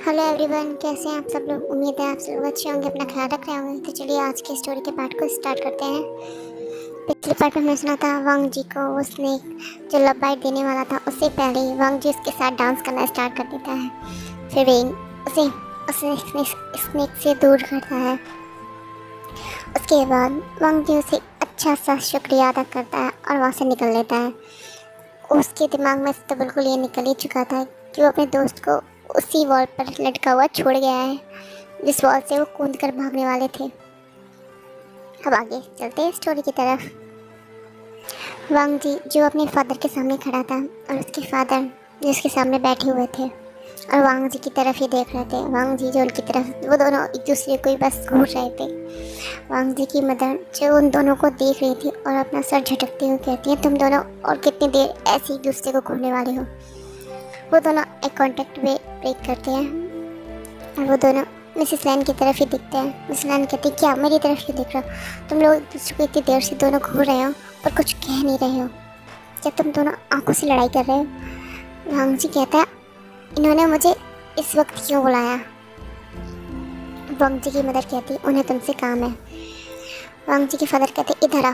Hello everyone, कैसे हैं आप सब लोग। उम्मीद है आप सब लोग अच्छे होंगे, अपना ख्याल रख रहे होंगे। तो चलिए आज की स्टोरी के पार्ट को स्टार्ट करते हैं। पिछले पार्ट में हमने सुना था वांग जी को वो स्नेक जो लव बाइट देने वाला था, उससे पहले ही वांग जी उसके साथ डांस करना स्टार्ट कर देता है। फिर विंग उसे उसे स्नेक से दूर करता है। उसके बाद वांग जी उसे अच्छा सा शुक्रिया अदा करता है और वहाँ से निकल लेता है। उसके दिमाग में तो बिल्कुल ये निकल ही चुका था कि वो अपने दोस्त को उसी वॉल पर लटका हुआ छोड़ गया है जिस वॉल से वो कूद कर भागने वाले थे। अब आगे चलते हैं स्टोरी की तरफ। वांग जी जो अपने फादर के सामने खड़ा था और उसके फादर जिसके सामने बैठे हुए थे और वांग जी की तरफ ही देख रहे थे। वांग जी जो उनकी तरफ, वो दोनों एक दूसरे को ही बस घूर रहे थे। वांग जी की मदर जो उन दोनों को देख रही थी और अपना सर झटकते हुए कहती है, तुम दोनों और कितनी देर ऐसे एक दूसरे को घूरने वाले हो। वो दोनों एक कॉन्टेक्ट वे ब्रेक करते हैं और वो दोनों मिसेस लैन की तरफ ही दिखते हैं। मिसेस लैन कहती है, क्या मेरी तरफ क्यों दिख रहे हो? तुम लोग एक दूसरे को इतनी देर से दोनों घूर रहे हो और कुछ कह नहीं रहे हो। क्या तुम दोनों आंखों से लड़ाई कर रहे हो? वांग जी कहता है, इन्होंने मुझे इस वक्त क्यों बुलाया? वांग जी की मदर कहती, उन्हें तुमसे काम है। वांग जी के फादर कहते, इधर आओ।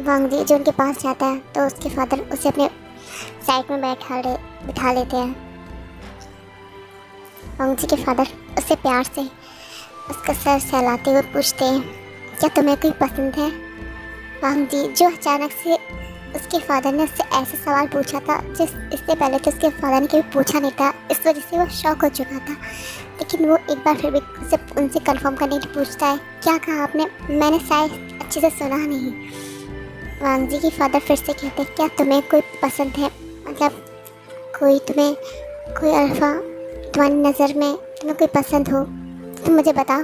वांग जी जो उनके पास जाता है तो उसके फादर उसे अपने साइड में बिठा लेते हैं। वांग जी के फादर उससे प्यार से उसका सर सहलाते हुए पूछते हैं, क्या तुम्हें कोई पसंद है? वांग जी जो अचानक से उसके फादर ने उससे ऐसा सवाल पूछा था जिस इससे पहले तो उसके फादर ने कभी पूछा नहीं था, इस वजह से वो शॉक हो चुका था। लेकिन वो एक बार फिर भी उनसे कंफर्म करने के लिए पूछता है, क्या कहा आपने? मैंने शायद अच्छे से सुना नहीं। वांग जी के फादर फिर से कहते हैं, क्या तुम्हें कोई पसंद है? मतलब कोई अल्फा तुम्हारी नज़र में तुम्हें कोई पसंद हो तो मुझे बताओ।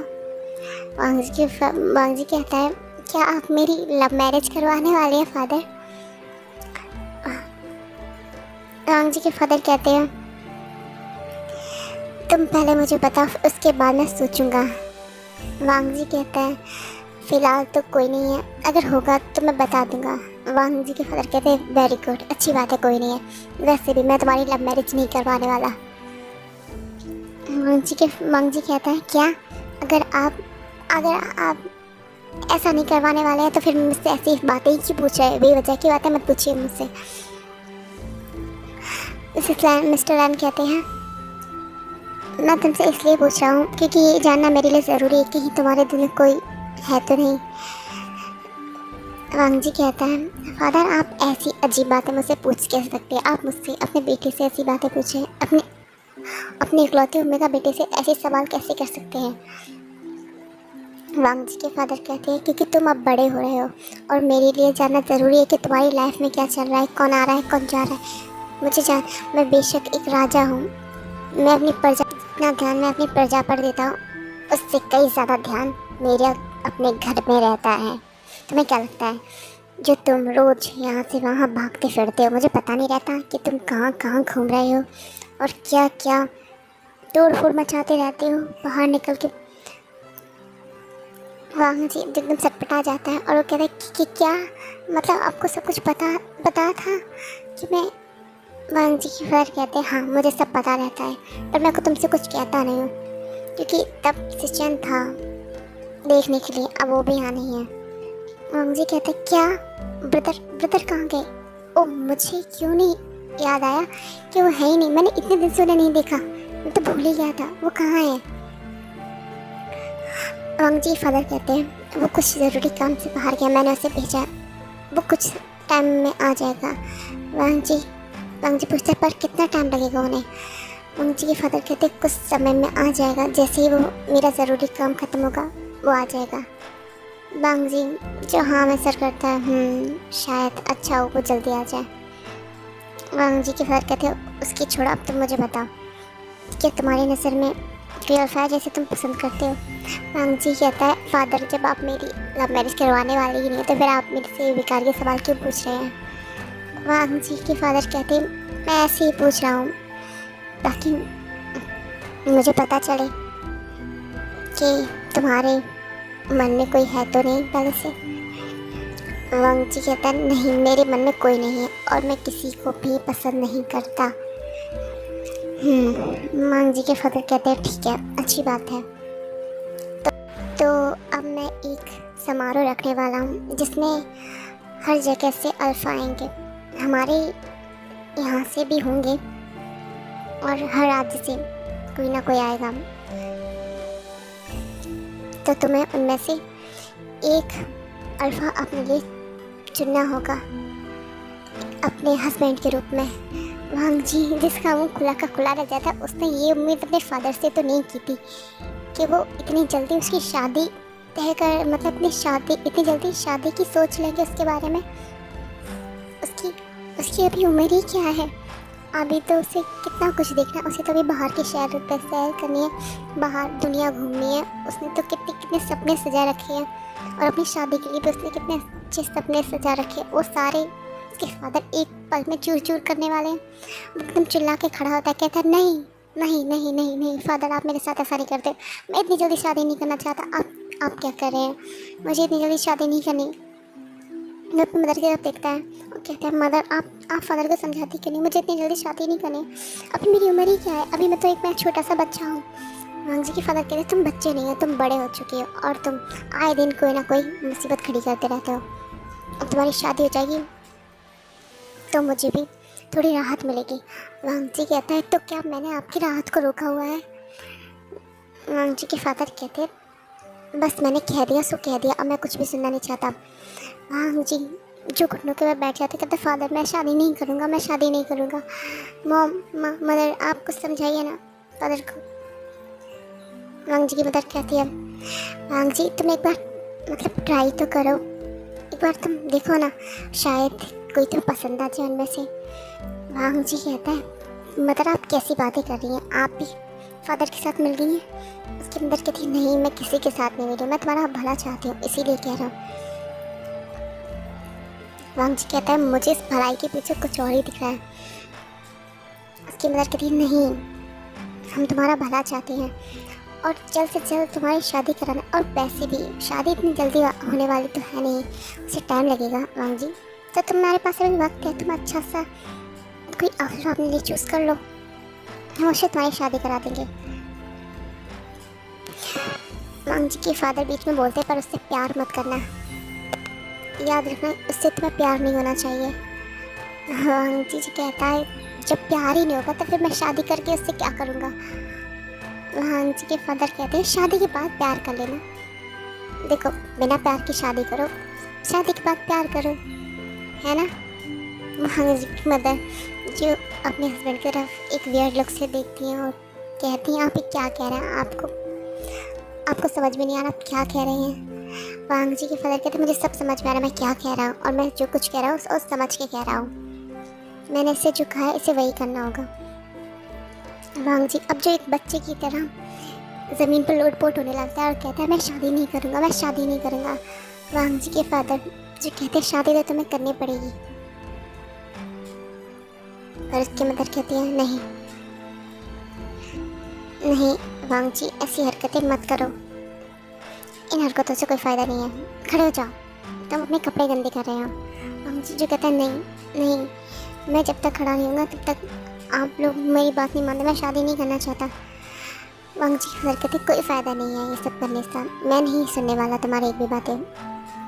वांग जी कहता है, क्या आप मेरी लव मैरिज करवाने वाले हैं फादर? वांग जी के फादर कहते हैं, तुम पहले मुझे बताओ, उसके बाद मैं सोचूंगा। वांग जी कहता है, फिलहाल तो कोई नहीं है, अगर होगा तो मैं बता दूंगा। वांग जी के फादर कहते हैं, वेरी गुड, अच्छी बात है, कोई नहीं है। वैसे भी मैं तुम्हारी लव मैरिज नहीं करवाने वाला। वांग जी कहता है, क्या? अगर आप ऐसा नहीं करवाने वाले हैं तो फिर मुझसे ऐसी बातें ही क्यों पूछ रहे हैं? बेवजह की बातें मत पूछिए मुझसे। मिस्टर लैन कहते हैं, मैं तुमसे इसलिए पूछ रहा हूँ क्योंकि ये जानना मेरे लिए ज़रूरी है कि तुम्हारे दिल में कोई है तो नहीं। वांग जी कहता है, फादर आप ऐसी अजीब बातें मुझसे पूछ कैसे सकते हैं? आप मुझसे अपने बेटे से ऐसी बातें पूछें, अपने इकलौते उम्मीदा बेटे से ऐसे सवाल कैसे कर सकते हैं? वांग जी के फादर कहते हैं, क्योंकि तुम अब बड़े हो रहे हो और मेरे लिए जानना ज़रूरी है कि तुम्हारी लाइफ में क्या चल रहा है, कौन आ रहा है, कौन जा रहा है। मैं बेशक एक राजा हूँ, मैं अपनी प्रजा जितना ध्यान मैं अपनी प्रजा पर देता हूँ उससे कई ज़्यादा ध्यान मेरे अपने घर में रहता है। तुम्हें क्या लगता है जो तुम रोज़ यहाँ से वहाँ भागते फिरते हो, मुझे पता नहीं रहता कि तुम कहाँ कहाँ घूम रहे हो और क्या क्या तोड़ फोड़ मचाते रहते हो बाहर निकल के? वांग जी एकदम सटपटा जाता है और वो कहता है कि क्या मतलब आपको सब कुछ पता था कि मैं? वांग जी की फादर कहते हैं, हाँ मुझे सब पता रहता है, पर मैं को तुमसे कुछ कहता नहीं हूँ क्योंकि तब सिचुएशन था देखने के लिए, अब वो भी यहाँ नहीं है। वांग जी कहते हैं, क्या ब्रदर कहाँ गए? ओह मुझे क्यों नहीं याद आया कि वो है ही नहीं, मैंने इतने दिन से उन्हें नहीं देखा, मैं तो भूल ही गया था, वो कहाँ है? वांग जी फादर कहते हैं, वो कुछ ज़रूरी काम से बाहर गया, मैंने उसे भेजा, वो कुछ टाइम में आ जाएगा। वांग जी पूछते पर कितना टाइम लगेगा उन्हें? वांग जी के फादर कहते हैं, कुछ समय में आ जाएगा, जैसे ही वो मेरा ज़रूरी काम ख़त्म होगा वो आ जाएगा। वांग जी जो हाँ में सर करता है, शायद अच्छा हो वो जल्दी आ जाए। वांग जी के फादर कहते हैं, उसकी छोड़ो, अब तुम मुझे बताओ, क्या तुम्हारी नज़र में कोई अल्फा जैसे तुम पसंद करते हो? वांग जी कहता है, फादर जब आप मेरी लव मैरिज करवाने वाले ही नहीं तो फिर आप मेरे से बेकार के सवाल क्यों पूछ रहे हैं? वांग जी के फादर कहते हैं, मैं ऐसे ही पूछ रहा हूँ ताकि मुझे पता चले कि तुम्हारे मन में कोई है तो नहीं पहले से। वांग जी कहता है, नहीं मेरे मन में कोई नहीं है और मैं किसी को भी पसंद नहीं करता। मांग जी के फादर कहते हैं ठीक है, अच्छी बात है। तो अब मैं एक समारोह रखने वाला हूँ जिसमें हर जगह से अल्फा आएंगे, हमारे यहाँ से भी होंगे और हर राज्य से कोई ना कोई आएगा। तो तुम्हें उनमें से एक अल्फा अपने लिए चुनना होगा अपने हस्बैंड के रूप में। वांग जी जिसका मुंह खुला का खुला रह जाता, उसने ये उम्मीद अपने फादर से तो नहीं की थी कि वो इतनी जल्दी उसकी शादी तय कर, मतलब इतनी जल्दी शादी की सोच लेंगे उसके बारे में। उसकी अभी उम्र ही क्या है, अभी तो उसे कितना कुछ देखना है। उसे तो अभी बाहर के शहर पर सैर करनी है, बाहर दुनिया घूमनी है। उसने तो कितने सपने सजा रखे हैं और अपनी शादी के लिए भी उसने कितने अच्छे सपने सजा रखे हैं। वो सारे उसके फादर एक पल में चूर चूर करने वाले हैं। वो एकदम चिल्ला के खड़ा होता है, कहता है नहीं नहीं नहीं नहीं नहीं फादर, आप मेरे साथ ऐसा नहीं करते, मैं इतनी जल्दी शादी नहीं करना चाहता। आप क्या कर रहे हैं, मुझे इतनी जल्दी शादी नहीं करनी। वो अपनी मदर की तरफ देखता है और कहता है मदर आप फादर को समझाती क्यों नहीं, मुझे इतनी जल्दी शादी नहीं करनी, अभी मेरी उम्र ही क्या है, अभी मैं एक छोटा सा बच्चा हूँ। वांग जी के फादर कहते हैं तुम बच्चे नहीं हो, तुम बड़े हो चुके हो और तुम आए दिन कोई ना कोई मुसीबत खड़ी करते रहते हो। अब तुम्हारी शादी हो जाएगी तो मुझे भी थोड़ी राहत मिलेगी। वांग जी कहता है तो क्या मैंने आपकी राहत को रोका हुआ है। वांग जी के फादर कहते हैं बस मैंने कह दिया सो कह दिया, अब मैं कुछ भी सुनना नहीं चाहता। वांग जी जो घुटनों के बाद बैठ जाते, कहते फादर मैं शादी नहीं करूँगा, मैं शादी नहीं करूँगा। मदर आप कुछ समझाइए ना फादर को। वांग जी की मदर कहती है वांग जी तुम एक बार मतलब ट्राई तो करो, एक बार तुम देखो ना, शायद कोई तो पसंद आ जाए उनमें से। वांग जी कहता है मदर आप कैसी बातें कर रही हैं, आप भी फादर के साथ मिल गई हैं। उसकी मदर कहती है नहीं मैं किसी के साथ नहीं मिली, मैं तुम्हारा भला चाहती हूँ इसीलिए कह रहा हूँ। वांग जी कहता है मुझे इस भलाई के पीछे कुछ और ही दिख रहा है। उसकी मदर कहती है नहीं हम तुम्हारा भला चाहते हैं और जल्द से जल्द तुम्हारी शादी कराना, और वैसे भी शादी इतनी जल्दी होने वाली तो है नहीं, उसे टाइम लगेगा। वांग जी तो तुम्हारे पास अभी वक्त है, तुम अच्छा सा कोई अवसर अपने लिए चूज़ कर लो, हम उससे तुम्हारी शादी करा देंगे। वांग जी के फादर बीच में बोलते पर उससे प्यार मत करना, याद रखना उससे तुम्हें प्यार नहीं होना चाहिए। वांग जी कहता है जब प्यार ही नहीं होगा तो फिर मैं शादी करके उससे क्या करूँगा। वांग जी के फादर कहते हैं शादी के बाद प्यार कर लेना, देखो बिना प्यार की शादी करो, शादी के बाद प्यार करो, है ना। वांग जी की मदर जो अपने हस्बैंड की तरफ एक वियर्ड लुक से देखती हैं और कहती हैं आप ये क्या कह रहे हैं, आपको समझ में नहीं आ रहा आप क्या कह रहे हैं। वांग जी के फादर कहते हैं मुझे सब समझ में आ रहा है मैं क्या कह रहा हूँ, और मैं जो कुछ कह रहा हूँ उस समझ के कह रहा हूँ, मैंने इसे जो कहा है इसे वही करना होगा। वांग जी अब जो एक बच्चे की तरह ज़मीन पर लोटपोट होने लगता है और कहता है मैं शादी नहीं करूँगा, मैं शादी नहीं करूँगा। वांग जी के फादर जो कहते हैं शादी तो तुम्हें करनी पड़ेगी, पर उसकी मदर कहती है नहीं नहीं वांग जी ऐसी हरकतें मत करो, इन हरकतों से कोई फ़ायदा नहीं है, खड़े हो जाओ, तुम अपने कपड़े गंदे कर रहे हो। वांग जी जो कहता है नहीं नहीं मैं जब तक खड़ा नहीं होगा तब तक आप लोग मेरी बात नहीं मानते, मैं शादी नहीं करना चाहता। वांग जी की कहते कोई फ़ायदा नहीं है ये सब करने से, मैं नहीं सुनने वाला तुम्हारी एक भी बातें,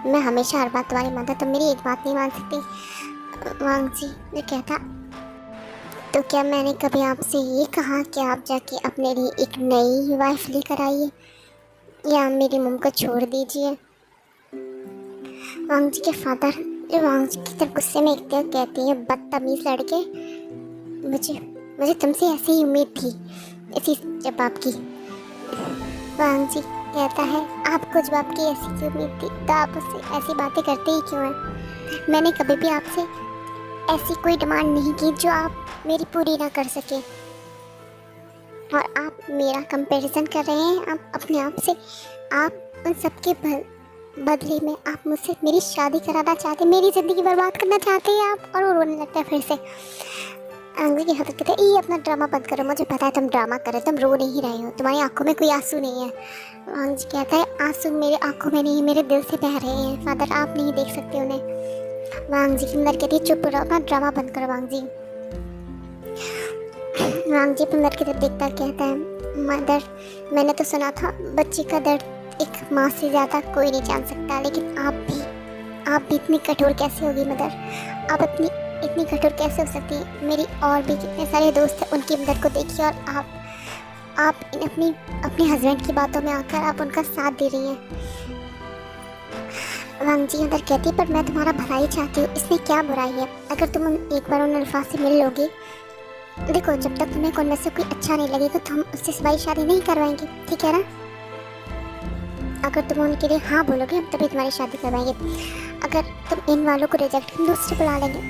मैं हमेशा हर बात तुम्हारी मानता, तुम मेरी एक बात नहीं मान सकती। वांग जी ने कहता तो क्या मैंने कभी आपसे ये कहा कि आप जाके अपने लिए एक नई वाइफ लेकर आइए या मेरी मम्मी को छोड़ दीजिए। वांग जी के फादर जो वांग जी की तरफ गुस्से में एक तरह कहती है बदतमीज लड़के, मुझे तुमसे ऐसी ही उम्मीद थी इसी जवाब की। वांग जी कहता है आपको जवाब की ऐसी की उम्मीद थी तो आप उससे ऐसी बातें करते ही क्यों हैं, मैंने कभी भी आपसे ऐसी कोई डिमांड नहीं की जो आप मेरी पूरी ना कर सके, और आप मेरा कंपैरिजन कर रहे हैं आप अपने आप से, आप उन सब के बदले में आप मुझसे मेरी शादी कराना चाहते, मेरी ज़िंदगी बर्बाद करना चाहते हैं आप। और वो रोने लगता है फिर से। आंगली की हरकत कहते हैं ये अपना ड्रामा बंद करो, मुझे पता है तुम ड्रामा कर रहे हो, तुम रो नहीं रहे हो, तुम्हारी आंखों में कोई आंसू नहीं है। वांग जी कहता है आंसू मेरे आंखों में नहीं मेरे दिल से बह रहे हैं फादर, आप नहीं देख सकते उन्हें। वांग जी की मदर कहती है चुप रहो, अपना ड्रामा बंद करो वांग जी। वांग जी मदर की तरफ देखता कहता है, मदर, मैंने तो सुना था बच्ची का दर्द एक माँ से ज़्यादा कोई नहीं जान सकता, लेकिन आप भी इतनी कठोर कैसे होगी मदर? आप इतनी कठोर कैसे हो सकती है? मेरी और भी कितने सारे दोस्त हैं, उनकी मदर को देखिए, और आप अपने हस्बैंड की बातों में आकर आप उनका साथ दे रही हैं। वांग जी अंदर कहती है, पर मैं तुम्हारा भला ही चाहती हूँ, इसमें क्या बुराई है? अगर तुम एक बार उन अल्फाज से मिल लोगी, देखो जब तक तुम्हें उनमें से कोई अच्छा नहीं लगेगा तो हम उससे सिवाय शादी नहीं करवाएंगे, ठीक है ना? अगर तुम उनके लिए हाँ बोलोगे हम तभी तुम्हारी शादी करवाएंगे। अगर तुम इन वालों को रिजेक्ट, हम दूसरे बुला लेंगे,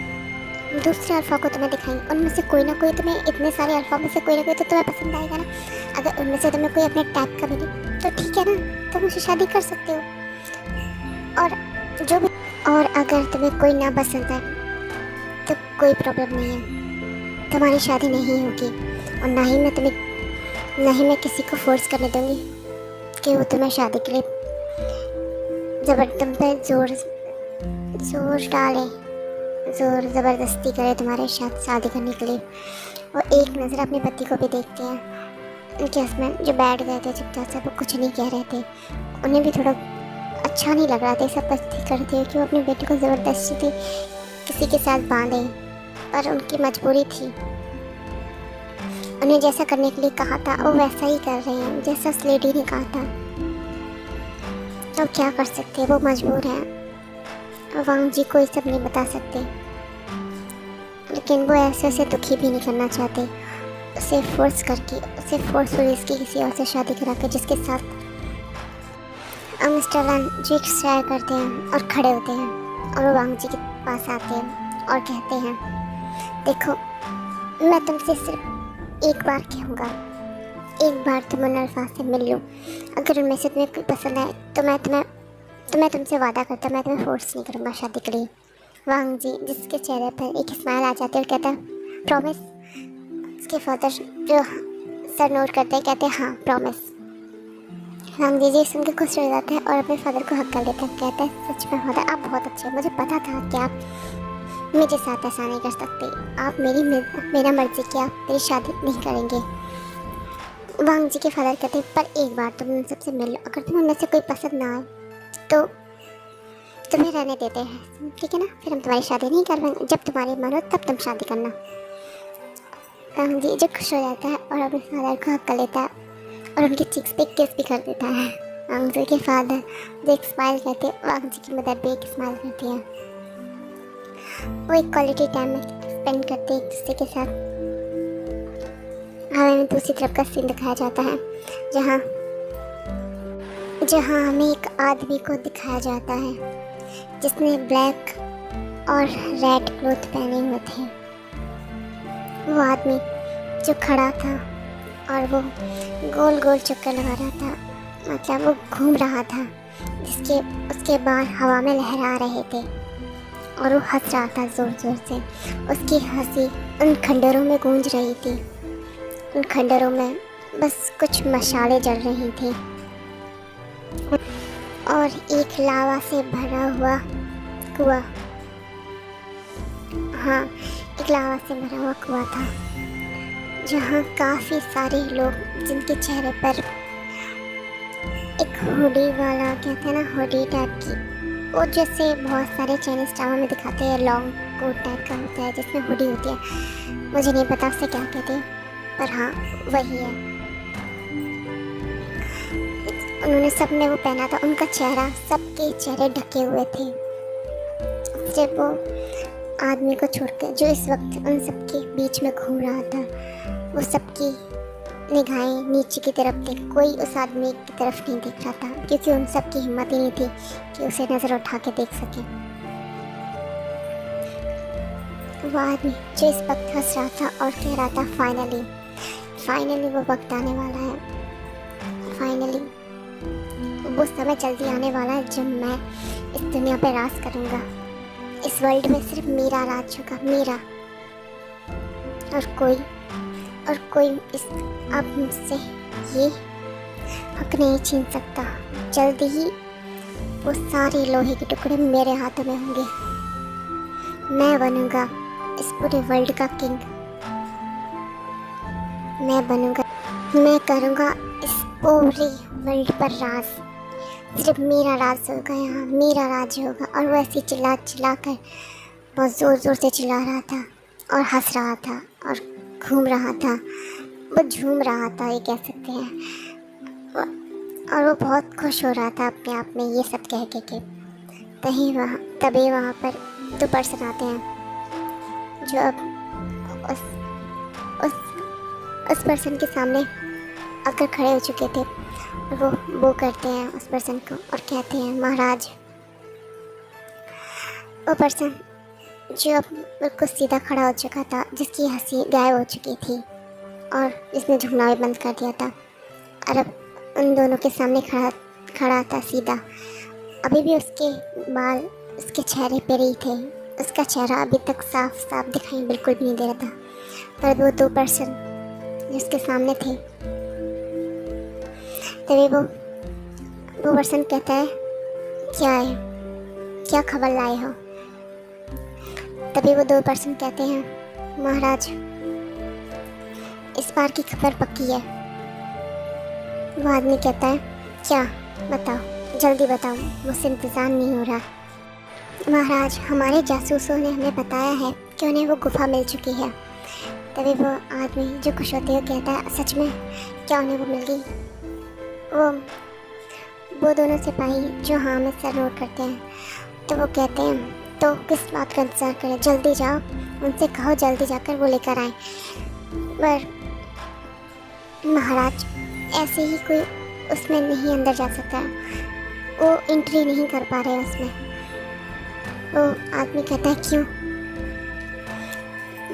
दूसरे अल्फा को तुम्हें दिखाएंगे, उनमें से कोई ना कोई तुम्हें, इतने सारे अल्फा में से कोई ना कोई तो तुम्हें पसंद आएगा ना। अगर उनमें से तुम्हें कोई अपने टाइप का मिले तो ठीक है ना, तुम उससे शादी कर सकते हो। और अगर तुम्हें कोई ना पसंद है तो कोई प्रॉब्लम नहीं है, तुम्हारी शादी नहीं होगी, और ना ही मैं किसी को फोर्स करने दूंगी कि वो तुम्हें शादी के लिए तुम पे जोर डाले, जोर ज़बरदस्ती करे तुम्हारे साथ शादी करने के लिए। वो एक नज़र अपने पति को भी देखते हैं। उनके हस्बैंड जो बैठ गए थे चुपचाप से, वो कुछ नहीं कह रहे थे, उन्हें भी थोड़ा अच्छा नहीं लग रहा था सब पति करते हुए कि वो अपने बेटे को ज़बरदस्ती किसी के साथ बांधे, पर उनकी मजबूरी थी। उन्हें जैसा करने के लिए कहा था वो वैसा ही कर रहे हैं, जैसा उस लेडी ने कहा था। तो क्या कर सकते हैं, वो मजबूर हैं। वांग जी को ये सब नहीं बता सकते, लेकिन वो ऐसे उसे दुखी भी नहीं करना चाहते, उसे फोर्सफुली इसकी किसी और से शादी करा के, जिसके साथ मिस्टर वांग जी ट्राई करते हैं और खड़े होते हैं, और वो वांग जी के पास आते हैं और कहते हैं, देखो मैं तुमसे सिर्फ एक बार कहूँगा, एक बार तुम उन अल्फाज से मिल लो, अगर उनमें से तुम्हें कोई पसंद आए तो मैं तुमसे वादा करता, मैं तुम्हें फोर्स नहीं करूँगा शादी के लिए। वांग जी जिसके चेहरे पर एक स्माइल आ जाती है और कहता है, प्रॉमिस? उसके फादर जो सर नोट करते हैं कहते हैं, हाँ प्रॉमिस। वांग जी सुन के खुश हो जाते हैं और अपने फादर को हक कर लेते हैं, कहते हैं, सच में फादर आप बहुत अच्छे हैं, मुझे पता था कि आप मेरे साथ ऐसा नहीं कर सकते, आप मेरा मर्जी की आप मेरी शादी नहीं करेंगे। वांग जी के फादर कहते हैं, पर एक बार तुम उन सबसे मिल लो, अगर तुम्हें उनमें से कोई पसंद ना आए तो तुम्हें रहने देते हैं, ठीक है ना? फिर हम तुम्हारी शादी नहीं करवाएंगे, जब तुम्हारी मन हो तब तुम शादी करना। वांग जी जो खुश हो जाता है और अपने फादर को हक कर लेता है और उनकी चिक्स पे किस भी कर देता है। वांग जी के फादर जो एक स्माइल करते हैं, वांग जी की मदर भी एक स्माइल करती है। वो एक क्वालिटी टाइम स्पेंड करते हैं एक दूसरे के साथ। हमें दूसरी तरफ का सीन दिखाया जाता है जहाँ हमें एक आदमी को दिखाया जाता है जिसने ब्लैक और रेड क्लोथ पहने हुए थे। वो आदमी जो खड़ा था और वो गोल गोल चक्कर लगा रहा था, मतलब वो घूम रहा था, जिसके उसके बाल हवा में लहरा रहे थे और वो हंस रहा था ज़ोर ज़ोर से। उसकी हंसी उन खंडरों में गूंज रही थी, उन खंडरों में बस कुछ मशाले जल रही थी और एक लावा से भरा हुआ कुआं, हाँ एक लावा से भरा हुआ कुआं था, जहाँ काफ़ी सारे लोग जिनके चेहरे पर एक हुडी वाला, कहते हैं ना हुडी टाइप की, वो जैसे बहुत सारे चाइनीज़ ड्रामा में दिखाते हैं, लॉन्ग कोट टाइप का होता है जिसमें हुडी होती है, मुझे नहीं पता उसे क्या कहते हैं, पर हाँ वही है। उन्होंने सबने वो पहना था, उनका चेहरा, सबके चेहरे ढके हुए थे, सिर्फ वो आदमी को छोड़कर जो इस वक्त उन सबके बीच में घूम रहा था। वो सबकी निगाहें नीचे की तरफ थी, कोई उस आदमी की तरफ नहीं देख रहा था, क्योंकि उन सबकी हिम्मत ही नहीं थी कि उसे नज़र उठा के देख सके। वो आदमी जो इस वक्त हंस रहा था और कह रहा था, फाइनली वो वक्त आने वाला है, फाइनली वो समय जल्दी आने वाला है जब मैं इस दुनिया पे राज करूँगा, इस वर्ल्ड में सिर्फ मेरा राज होगा, मेरा, और कोई इस अब मुझसे ये हक नहीं छीन सकता। जल्दी ही वो सारे लोहे के टुकड़े मेरे हाथों में होंगे, मैं बनूंगा इस पूरे वर्ल्ड का किंग। मैं बनूंगा, मैं करूंगा इस पूरी वर्ल्ड पर राज। सिर्फ मेरा राज होगा यहाँ, मेरा राज होगा। और वो ऐसे चिल्ला चिल्ला कर बहुत ज़ोर ज़ोर से चिल्ला रहा था और हंस रहा था और घूम रहा था, वो झूम रहा था, ये कह सकते हैं। और वो बहुत खुश हो रहा था अपने आप में ये सब कह के। तभी वहाँ पर 2 पर्सन आते हैं जो अब उस उस उस पर्सन के सामने आकर खड़े हो चुके थे। और वो करते हैं उस पर्सन को और कहते हैं, महाराज। वो पर्सन जो अब बिल्कुल सीधा खड़ा हो चुका था, जिसकी हंसी गायब हो चुकी थी और जिसने झुकना भी बंद कर दिया था, और अब उन दोनों के सामने खड़ा था सीधा। अभी भी उसके बाल उसके चेहरे पर ही थे, उसका चेहरा अभी तक साफ साफ दिखाई बिल्कुल भी नहीं दे रहा था। पर वो 2 पर्सन जिसके सामने थे, तभी वो पर्सन कहता है, क्या है, क्या खबर लाए हो? तभी वो 2 पर्सन कहते हैं, महाराज इस बार की खबर पक्की है। वो आदमी कहता है, क्या, बताओ, जल्दी बताओ, मुझसे इंतज़ार नहीं हो रहा। महाराज, हमारे जासूसों ने हमें बताया है कि उन्हें वो गुफा मिल चुकी है। तभी वो आदमी जो खुश होते हुए कहता है, सच में, क्या उन्हें वो मिल गई? वो दोनों सिपाही जो हाँ में सर नोट करते हैं, तो वो कहते हैं, तो किस बात का इंतज़ार करें, जल्दी जाओ, उनसे कहो जल्दी जाकर वो लेकर आए। पर महाराज, ऐसे ही कोई उसमें नहीं अंदर जा सकता, वो एंट्री नहीं कर पा रहे उसमें। वो आदमी कहता है, क्यों?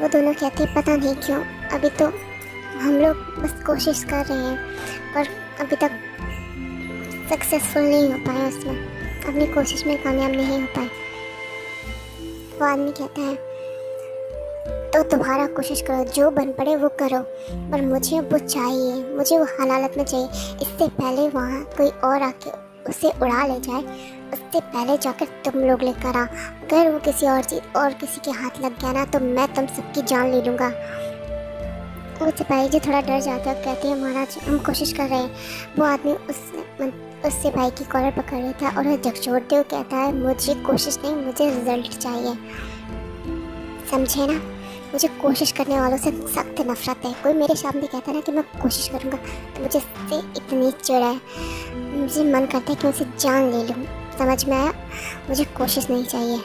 वो दोनों कहते हैं, पता नहीं क्यों, अभी तो हम लोग बस कोशिश कर रहे हैं, पर अभी तक सक्सेसफुल नहीं हो पाए उसमें, अपनी कोशिश में कामयाब नहीं हो पाए। वो आदमी कहता है, तो दोबारा कोशिश करो, जो बन पड़े वो करो, पर मुझे वो चाहिए, मुझे वो हालत में चाहिए। इससे पहले वहाँ कोई और आके उसे उड़ा ले जाए, उससे पहले जाकर तुम लोग लेकर आ। अगर वो किसी और चीज़ और किसी के हाथ लग गया ना, तो मैं तुम सबकी जान ले लूँगा। वो सिपाही जो थोड़ा डर जाता है कहते हैं, महाराज हम कोशिश कर रहे हैं। वो आदमी उस सिपाही की कॉलर पकड़ लेता है और वह झकझोरते हुए कहता है, मुझे कोशिश नहीं, मुझे रिजल्ट चाहिए, समझे ना? मुझे कोशिश करने वालों से सख्त नफरत है। कोई मेरे सामने कहता है ना कि मैं कोशिश करूँगा, तो मुझे इससे इतनी चिढ़ है, मुझे मन करता है कि मैं उसे जान ले लूँ। समझ में आया? मुझे कोशिश नहीं चाहिए,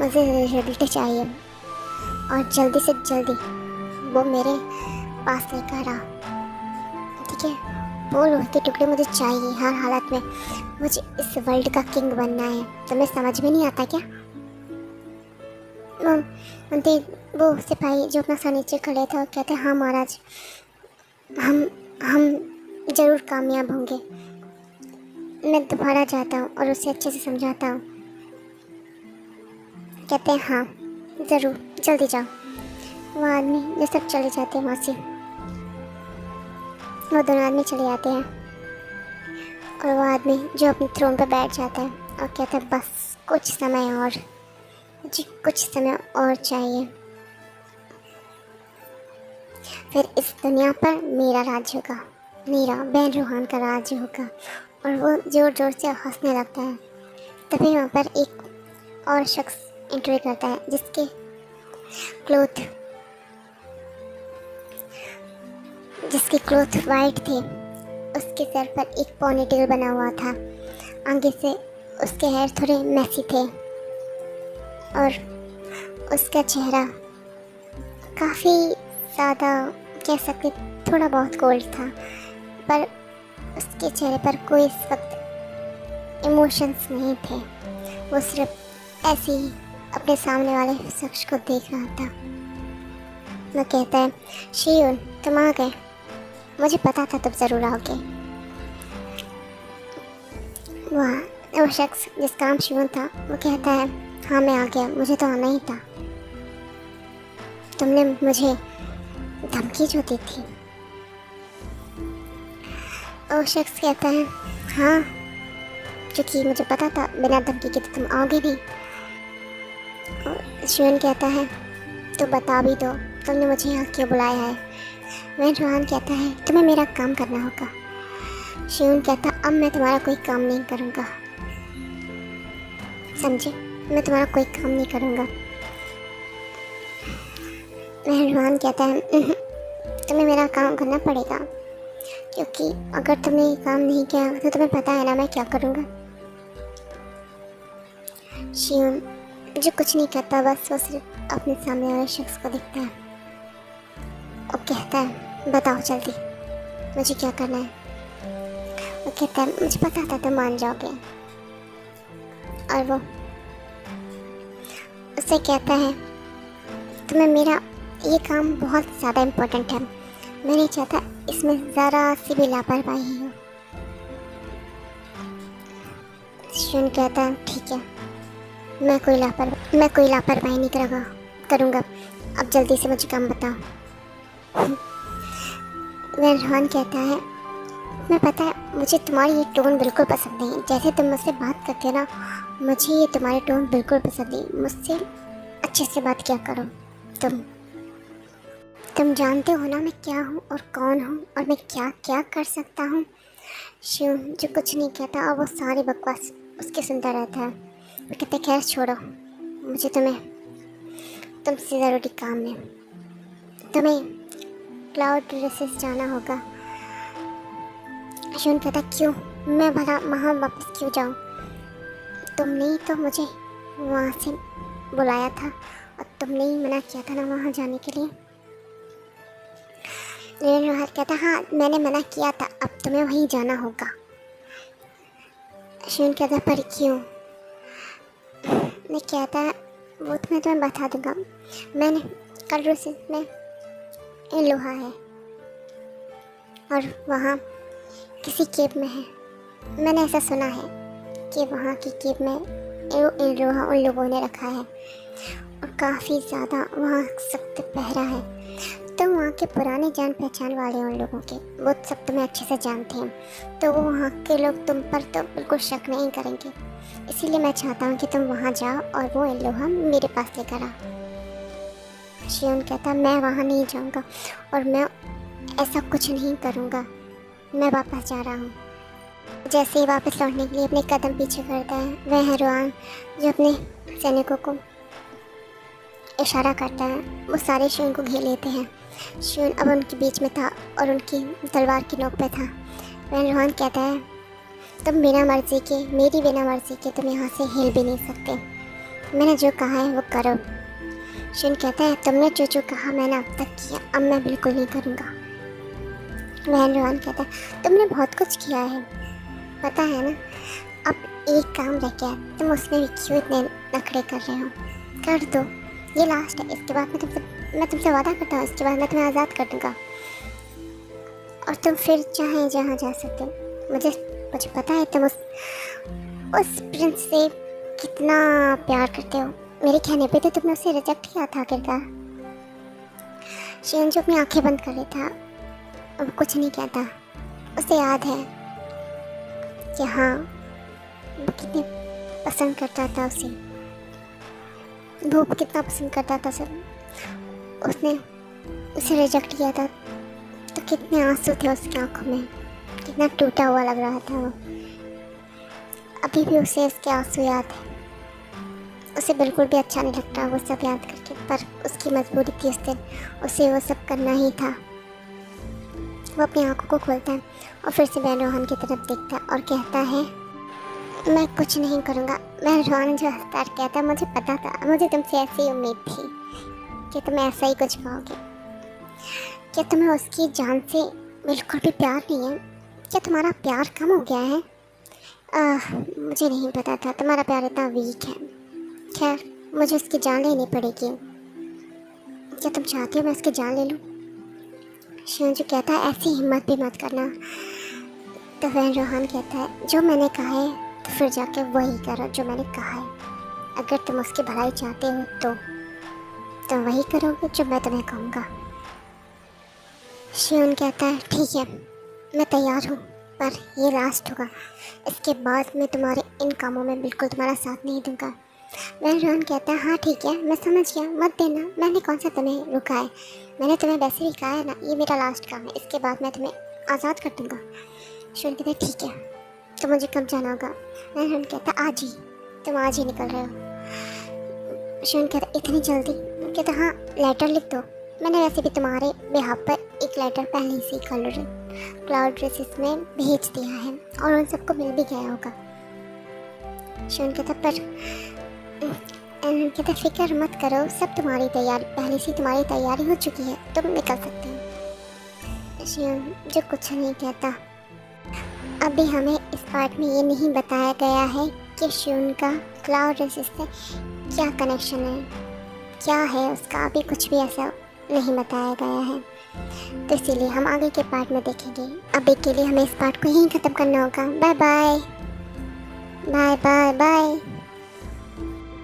मुझे रिजल्ट चाहिए, और जल्दी से जल्दी वो मेरे पास लेकर आ, ठीक है? वो लोहे के टुकड़े मुझे चाहिए हर हालत में। मुझे इस वर्ल्ड का किंग बनना है। तुम्हें समझ में नहीं आता क्या? वो सिपाही जो अपना सर नीचे खड़े था कहते, हाँ महाराज, हम ज़रूर कामयाब होंगे। मैं दोबारा जाता हूँ और उसे अच्छे से समझाता हूँ। कहते हैं, हाँ ज़रूर, जल्दी जाओ। वो आदमी ये सब चले जाते हैं वहाँ से। वो दोनों आदमी चले जाते हैं और वो आदमी जो अपने थ्रोन पर बैठ जाता है और कहता है, बस कुछ समय और, मुझे कुछ समय और चाहिए, फिर इस दुनिया पर मेरा राज होगा, मेरा बैन रूहान का राज होगा। और वो ज़ोर ज़ोर से हंसने लगता है। तभी वहाँ पर एक और शख्स एंट्री करता है जिसकी क्लोथ वाइट थी। उसके सर पर एक पोनीटेल बना हुआ था, आगे से उसके हेयर थोड़े मैसी थे और उसका चेहरा काफ़ी ज़्यादा, कह सकते, थोड़ा बहुत कोल्ड था, पर उसके चेहरे पर कोई इस वक्त इमोशंस नहीं थे। वो सिर्फ ऐसे ही अपने सामने वाले शख्स को देख रहा था। वो कहता है, शियोन तुम आ गए, मुझे पता था तुम ज़रूर आओगे। वो शख्स जिसका नाम शियोन था वो कहता है, हाँ मैं आ गया, मुझे तो आना ही था, तुमने मुझे धमकी जो दी थी। वो शख्स कहता है, हाँ क्योंकि मुझे पता था बिना धमकी के तो तुम आओगे नहीं। शियोन कहता है, तो बता भी दो तुमने मुझे यहाँ क्यों बुलाया है। वैन रोहान कहता है तुम्हें मेरा काम करना होगा। शिवन कहता अब मैं तुम्हारा कोई काम नहीं करूँगा, समझे, मैं तुम्हारा कोई काम नहीं करूँगा। वैन रोहान कहता है तुम्हें मेरा काम करना पड़ेगा, क्योंकि अगर तुमने ये काम नहीं किया तो तुम्हें पता है ना मैं क्या करूँगा। शिवन जो कुछ नहीं कहता, बस वो सिर्फ अपने सामने वाले शख्स को देखता है और कहता है बताओ जल्दी मुझे क्या करना है। वो कहता है मुझे पता था तुम मान जाओगे। और वो उससे कहता है तुम्हें मेरा ये काम बहुत ज़्यादा इम्पोर्टेंट है, मैं नहीं चाहता इसमें ज़रा सी भी लापरवाही हो। शिवन कहता है ठीक है, मैं कोई लापरवाही नहीं करूँगा, अब जल्दी से मुझे काम बताओ। वैन रोहान कहता है मैं पता है मुझे तुम्हारी ये टोन बिल्कुल पसंद नहीं, जैसे तुम मुझसे बात करते हो ना, मुझे ये तुम्हारी टोन बिल्कुल पसंद नहीं, मुझसे अच्छे से बात किया करो। तुम जानते हो ना मैं क्या हूँ और कौन हूँ और मैं क्या क्या कर सकता हूँ। शिव जो कुछ नहीं कहता और वो सारी बकवास उसके सुनता रहता है। वो कहते खैर छोड़ो, मुझे तुमसे ज़रूरी काम है, तुम्हें क्लाउड रेसेस जाना होगा। शिवन कहता क्यों, मैं भला वहाँ वापस क्यों जाऊँ, तुमने ही तो मुझे वहाँ से बुलाया था और तुमने ही मना किया था ना वहाँ जाने के लिए। वैन रोहान कहता हाँ मैंने मना किया था, अब तुम्हें वहीं जाना होगा। शिवन कहता पर क्यों। मैं कहता वो तो मैं तुम्हें बता दूंगा, मैंने कल रेसेस में लोहा है और वहाँ किसी केव में है, मैंने ऐसा सुना है कि वहाँ की केव में लोहा उन लोगों ने रखा है और काफ़ी ज़्यादा वहाँ सख्त पहरा है। तो वहाँ के पुराने जान पहचान वाले उन लोगों के, वो सब तुम्हें अच्छे से जानते हैं, तो वो वहाँ के लोग तुम पर तो बिल्कुल शक नहीं करेंगे, इसीलिए मैं चाहता हूँ कि तुम वहाँ जाओ और वो लोहा मेरे पास लेकर आओ। शिवन कहता मैं वहाँ नहीं जाऊँगा और मैं ऐसा कुछ नहीं करूँगा, मैं वापस जा रहा हूँ। जैसे ही वापस लौटने के लिए अपने कदम पीछे करता है, वह रोहान जो अपने सैनिकों को इशारा करता है, वो सारे शिवन को घेर लेते हैं। शिवन अब उनके बीच में था और उनकी तलवार की नोक पे था। वह रोहान कहता है तुम मेरी बिना मर्जी के तुम यहाँ से हिल भी नहीं सकते, मैंने जो कहा है वो करो। शिवन कहता है तुमने जो कहा मैंने अब तक किया, अब मैं बिल्कुल नहीं करूँगा। वैन रोहान कहता है तुमने बहुत कुछ किया है, पता है ना, अब एक काम रह गया है, तुम उसमें भी क्यों इतने नखरे कर रहे हो, कर दो, ये लास्ट है, इसके बाद मैं तुमसे वादा करता हूँ, इसके बाद मैं तुम्हें आज़ाद कर दूँगा और तुम फिर चाहे जहाँ जा सकते हो। मुझे पता है तुम उस प्रिंस से कितना प्यार करते हो, मेरे कहने पे तो तुमने उसे रिजेक्ट किया था आखिरकार। शिवन जो अपनी आंखें बंद कर रहा था, अब कुछ नहीं कहता, उसे याद है कि हाँ वो कितने पसंद करता था उसे, वो कितना पसंद करता था सब, उसने उसे रिजेक्ट किया था तो कितने आंसू थे उसकी आंखों में, कितना टूटा हुआ लग रहा था वो। अभी भी उसे उसके आंसू याद है, उसे बिल्कुल भी अच्छा नहीं लगता वो सब याद करके, पर उसकी मजबूरी थी उस दिन, उसे वो सब करना ही था। वो अपनी आंखों को खोलता है और फिर से वैन रोहान की तरफ देखता है और कहता है मैं कुछ नहीं करूँगा। वैन रोहान जो हंसता है कहता है मुझे पता था, मुझे तुमसे ऐसी उम्मीद थी कि तुम ऐसा ही कुछ कहोगे। क्या तुम्हें उसकी जान से बिल्कुल भी प्यार नहीं है, क्या तुम्हारा प्यार कम हो गया है? मुझे नहीं पता था तुम्हारा प्यार इतना वीक है, खैर मुझे उसकी जान लेनी पड़ेगी। क्या तुम चाहते हो मैं उसकी जान ले लूँ? शिवन जो कहता है ऐसी हिम्मत भी मत करना। तो वैन रोहान कहता है जो मैंने कहा है तो फिर जाके वही करो जो मैंने कहा है, अगर तुम उसकी भलाई चाहते हो तो तुम वही करोगे जो मैं तुम्हें कहूँगा। शिवन कहता है ठीक है मैं तैयार हूँ, पर ये लास्ट होगा, इसके बाद मैं तुम्हारे इन कामों में बिल्कुल तुम्हारा साथ नहीं दूँगा। वह रोहन कहता है हाँ ठीक है, मैं समझ गया, मत देना, मैंने कौन सा तुम्हें रुका है, मैंने तुम्हें वैसे भी कहा है ना, ये मेरा लास्ट काम है, इसके बाद मैं तुम्हें आज़ाद कर दूँगा। रोहन कहता है ठीक है, तो मुझे कब जाना होगा? रोहन कहता है आज ही, तुम आज ही निकल रहे हो। रोहन कहता इतनी जल्दी? कहता हाँ, लेटर लिख दो, मैंने वैसे भी तुम्हारे बिहाफ पर एक लेटर पहले से क्लाउड ड्रेसेस में भेज दिया है और उन सबको मिल भी गया होगा। शोन कहता पर कहता फिक्र मत करो, सब तुम्हारी तैयारी पहले से तुम्हारी तैयारी हो चुकी है, तुम निकल सकते हो। शिवन जो कुछ नहीं कहता। अभी हमें इस पार्ट में ये नहीं बताया गया है कि शिवन का क्लाउड ड्रेसेस से क्या कनेक्शन है, क्या है उसका, अभी कुछ भी ऐसा नहीं बताया गया है, तो इसीलिए हम आगे के पार्ट में देखेंगे। अभी के लिए हमें इस पार्ट को यहीं ख़त्म करना होगा। Bye bye bye bye bye.